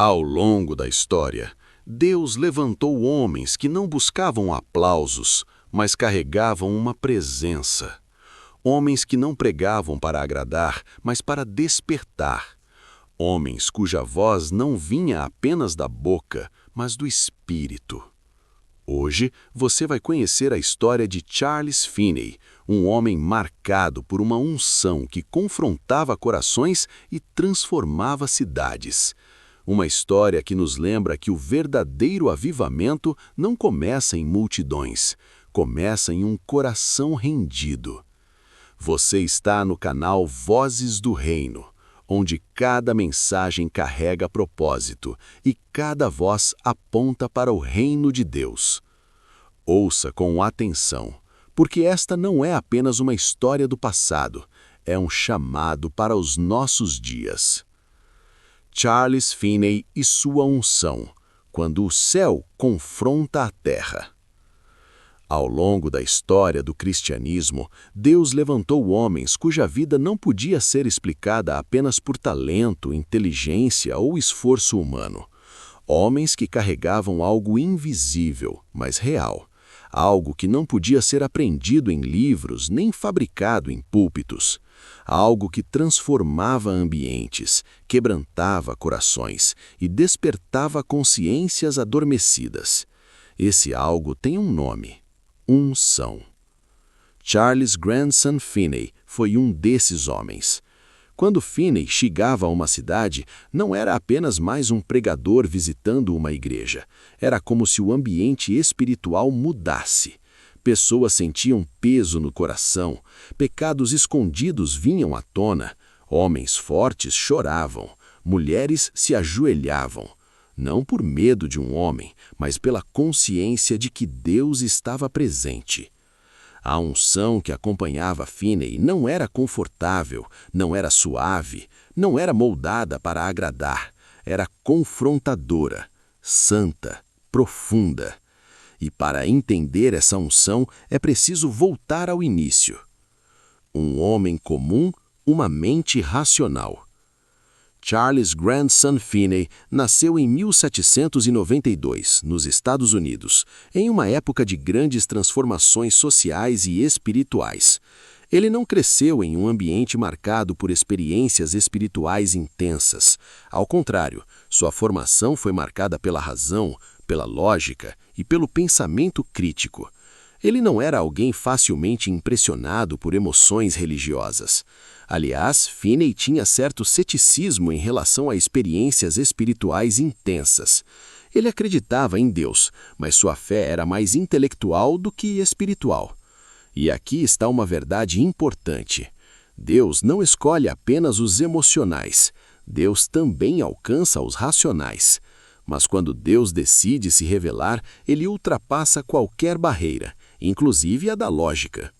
Ao longo da história, Deus levantou homens que não buscavam aplausos, mas carregavam uma presença. Homens que não pregavam para agradar, mas para despertar. Homens cuja voz não vinha apenas da boca, mas do espírito. Hoje, você vai conhecer a história de Charles Finney, um homem marcado por uma unção que confrontava corações e transformava cidades. Uma história que nos lembra que o verdadeiro avivamento não começa em multidões, começa em um coração rendido. Você está no canal Vozes do Reino, onde cada mensagem carrega propósito e cada voz aponta para o reino de Deus. Ouça com atenção, porque esta não é apenas uma história do passado, é um chamado para os nossos dias. Charles Finney e sua unção, quando o céu confronta a terra. Ao longo da história do cristianismo, Deus levantou homens cuja vida não podia ser explicada apenas por talento, inteligência ou esforço humano. Homens que carregavam algo invisível, mas real. Algo que não podia ser aprendido em livros nem fabricado em púlpitos. Algo que transformava ambientes, quebrantava corações e despertava consciências adormecidas. Esse algo tem um nome: unção. Charles Grandson Finney foi um desses homens. Quando Finney chegava a uma cidade, não era apenas mais um pregador visitando uma igreja. Era como se o ambiente espiritual mudasse. Pessoas sentiam peso no coração, pecados escondidos vinham à tona, homens fortes choravam, mulheres se ajoelhavam. Não por medo de um homem, mas pela consciência de que Deus estava presente. A unção que acompanhava Finney não era confortável, não era suave, não era moldada para agradar, era confrontadora, santa, profunda. E para entender essa unção é preciso voltar ao início. Um homem comum, uma mente racional. Charles Grandson Finney nasceu em 1792, nos Estados Unidos, em uma época de grandes transformações sociais e espirituais. Ele não cresceu em um ambiente marcado por experiências espirituais intensas. Ao contrário, sua formação foi marcada pela razão, pela lógica e pelo pensamento crítico. Ele não era alguém facilmente impressionado por emoções religiosas. Aliás, Finney tinha certo ceticismo em relação a experiências espirituais intensas. Ele acreditava em Deus, mas sua fé era mais intelectual do que espiritual. E aqui está uma verdade importante. Deus não escolhe apenas os emocionais. Deus também alcança os racionais. Mas quando Deus decide se revelar, ele ultrapassa qualquer barreira, inclusive a da lógica.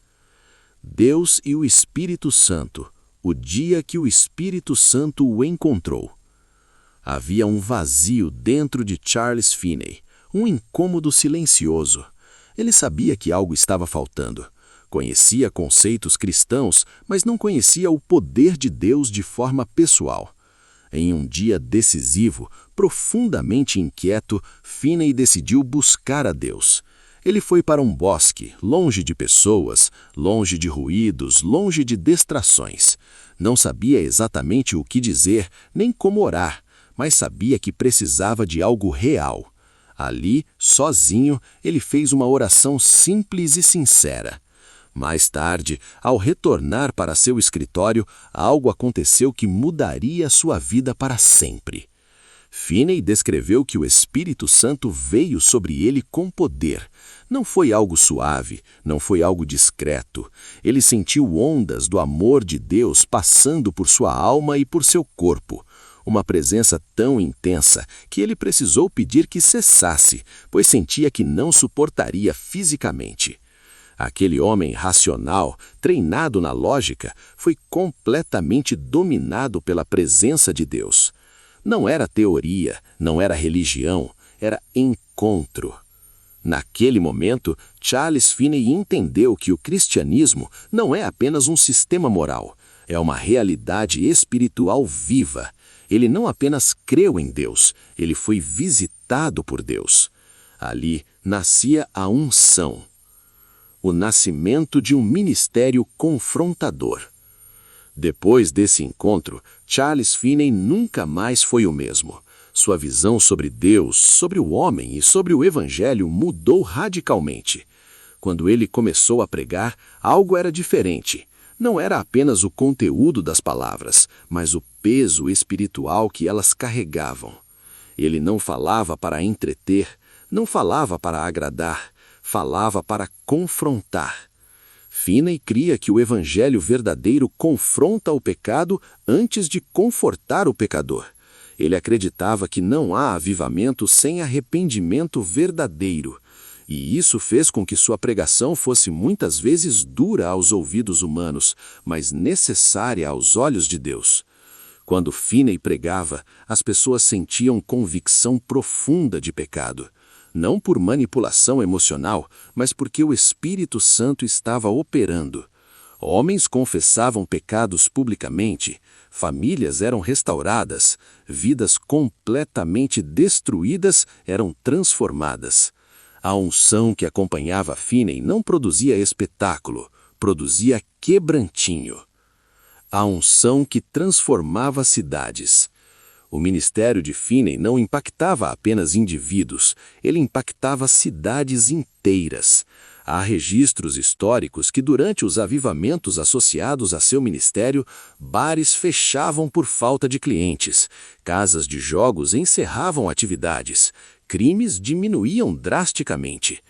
Deus e o Espírito Santo, o dia que o Espírito Santo o encontrou. Havia um vazio dentro de Charles Finney, um incômodo silencioso. Ele sabia que algo estava faltando. Conhecia conceitos cristãos, mas não conhecia o poder de Deus de forma pessoal. Em um dia decisivo, profundamente inquieto, Finney decidiu buscar a Deus. Ele foi para um bosque, longe de pessoas, longe de ruídos, longe de distrações. Não sabia exatamente o que dizer, nem como orar, mas sabia que precisava de algo real. Ali, sozinho, ele fez uma oração simples e sincera. Mais tarde, ao retornar para seu escritório, algo aconteceu que mudaria sua vida para sempre. Finney descreveu que o Espírito Santo veio sobre ele com poder. Não foi algo suave, não foi algo discreto. Ele sentiu ondas do amor de Deus passando por sua alma e por seu corpo. Uma presença tão intensa que ele precisou pedir que cessasse, pois sentia que não suportaria fisicamente. Aquele homem racional, treinado na lógica, foi completamente dominado pela presença de Deus. Não era teoria, não era religião, era encontro. Naquele momento, Charles Finney entendeu que o cristianismo não é apenas um sistema moral, é uma realidade espiritual viva. Ele não apenas creu em Deus, ele foi visitado por Deus. Ali nascia a unção, o nascimento de um ministério confrontador. Depois desse encontro, Charles Finney nunca mais foi o mesmo. Sua visão sobre Deus, sobre o homem e sobre o Evangelho mudou radicalmente. Quando ele começou a pregar, algo era diferente. Não era apenas o conteúdo das palavras, mas o peso espiritual que elas carregavam. Ele não falava para entreter, não falava para agradar, falava para confrontar. Finney cria que o Evangelho verdadeiro confronta o pecado antes de confortar o pecador. Ele acreditava que não há avivamento sem arrependimento verdadeiro. E isso fez com que sua pregação fosse muitas vezes dura aos ouvidos humanos, mas necessária aos olhos de Deus. Quando Finney pregava, as pessoas sentiam convicção profunda de pecado. Não por manipulação emocional, mas porque o Espírito Santo estava operando. Homens confessavam pecados publicamente, famílias eram restauradas, vidas completamente destruídas eram transformadas. A unção que acompanhava Finney não produzia espetáculo, produzia quebrantinho. A unção que transformava cidades. O ministério de Finney não impactava apenas indivíduos, ele impactava cidades inteiras. Há registros históricos que durante os avivamentos associados a seu ministério, bares fechavam por falta de clientes, casas de jogos encerravam atividades, crimes diminuíam drasticamente.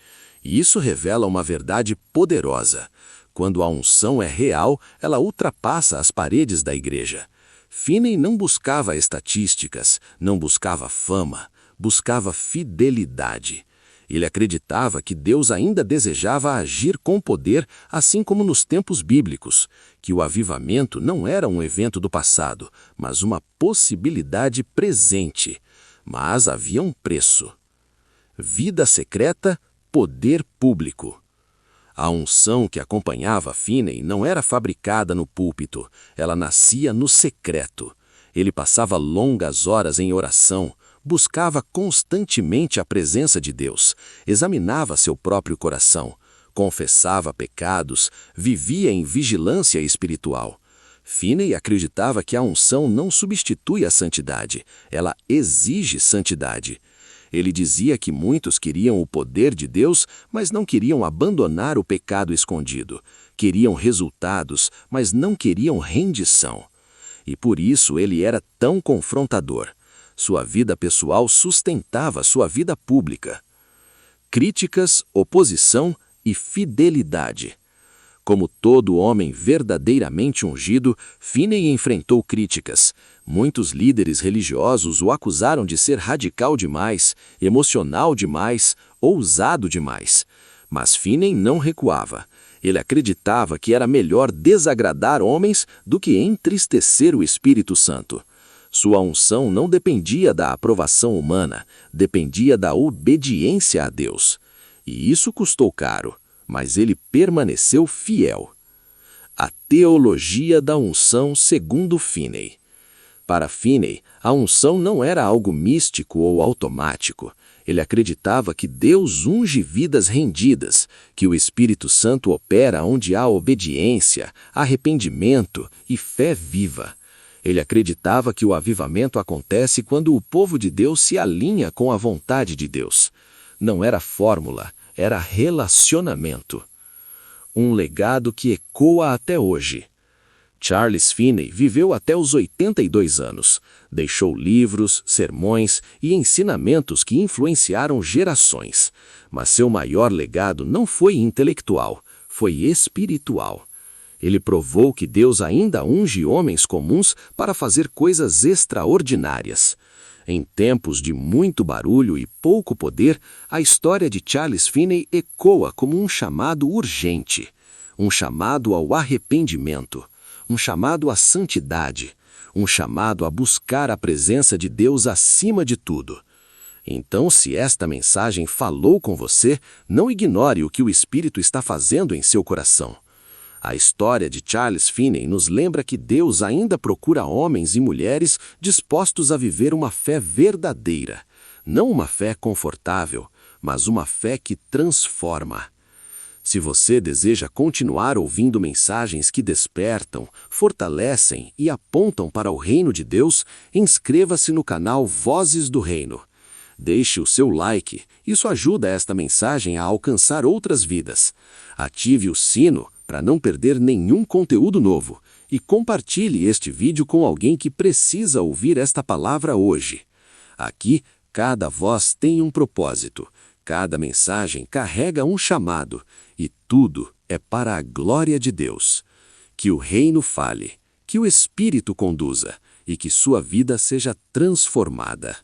E isso revela uma verdade poderosa. Quando a unção é real, ela ultrapassa as paredes da igreja. Finney não buscava estatísticas, não buscava fama, buscava fidelidade. Ele acreditava que Deus ainda desejava agir com poder, assim como nos tempos bíblicos, que o avivamento não era um evento do passado, mas uma possibilidade presente. Mas havia um preço. Vida secreta, poder público. A unção que acompanhava Finney não era fabricada no púlpito, ela nascia no secreto. Ele passava longas horas em oração, buscava constantemente a presença de Deus, examinava seu próprio coração, confessava pecados, vivia em vigilância espiritual. Finney acreditava que a unção não substitui a santidade, ela exige santidade. Ele dizia que muitos queriam o poder de Deus, mas não queriam abandonar o pecado escondido. Queriam resultados, mas não queriam rendição. E por isso ele era tão confrontador. Sua vida pessoal sustentava sua vida pública. Críticas, oposição e fidelidade. Como todo homem verdadeiramente ungido, Finney enfrentou críticas. Muitos líderes religiosos o acusaram de ser radical demais, emocional demais, ousado demais. Mas Finney não recuava. Ele acreditava que era melhor desagradar homens do que entristecer o Espírito Santo. Sua unção não dependia da aprovação humana, dependia da obediência a Deus. E isso custou caro, mas ele permaneceu fiel. A teologia da unção segundo Finney. Para Finney, a unção não era algo místico ou automático. Ele acreditava que Deus unge vidas rendidas, que o Espírito Santo opera onde há obediência, arrependimento e fé viva. Ele acreditava que o avivamento acontece quando o povo de Deus se alinha com a vontade de Deus. Não era fórmula, era relacionamento. Um legado que ecoa até hoje. Charles Finney viveu até os 82 anos. Deixou livros, sermões e ensinamentos que influenciaram gerações. Mas seu maior legado não foi intelectual, foi espiritual. Ele provou que Deus ainda unge homens comuns para fazer coisas extraordinárias. Em tempos de muito barulho e pouco poder, a história de Charles Finney ecoa como um chamado urgente, um chamado ao arrependimento, um chamado à santidade, um chamado a buscar a presença de Deus acima de tudo. Então, se esta mensagem falou com você, não ignore o que o Espírito está fazendo em seu coração. A história de Charles Finney nos lembra que Deus ainda procura homens e mulheres dispostos a viver uma fé verdadeira. Não uma fé confortável, mas uma fé que transforma. Se você deseja continuar ouvindo mensagens que despertam, fortalecem e apontam para o reino de Deus, inscreva-se no canal Vozes do Reino. Deixe o seu like, isso ajuda esta mensagem a alcançar outras vidas. Ative o sino para não perder nenhum conteúdo novo e compartilhe este vídeo com alguém que precisa ouvir esta palavra hoje. Aqui, cada voz tem um propósito, cada mensagem carrega um chamado e tudo é para a glória de Deus. Que o reino fale, que o Espírito conduza e que sua vida seja transformada.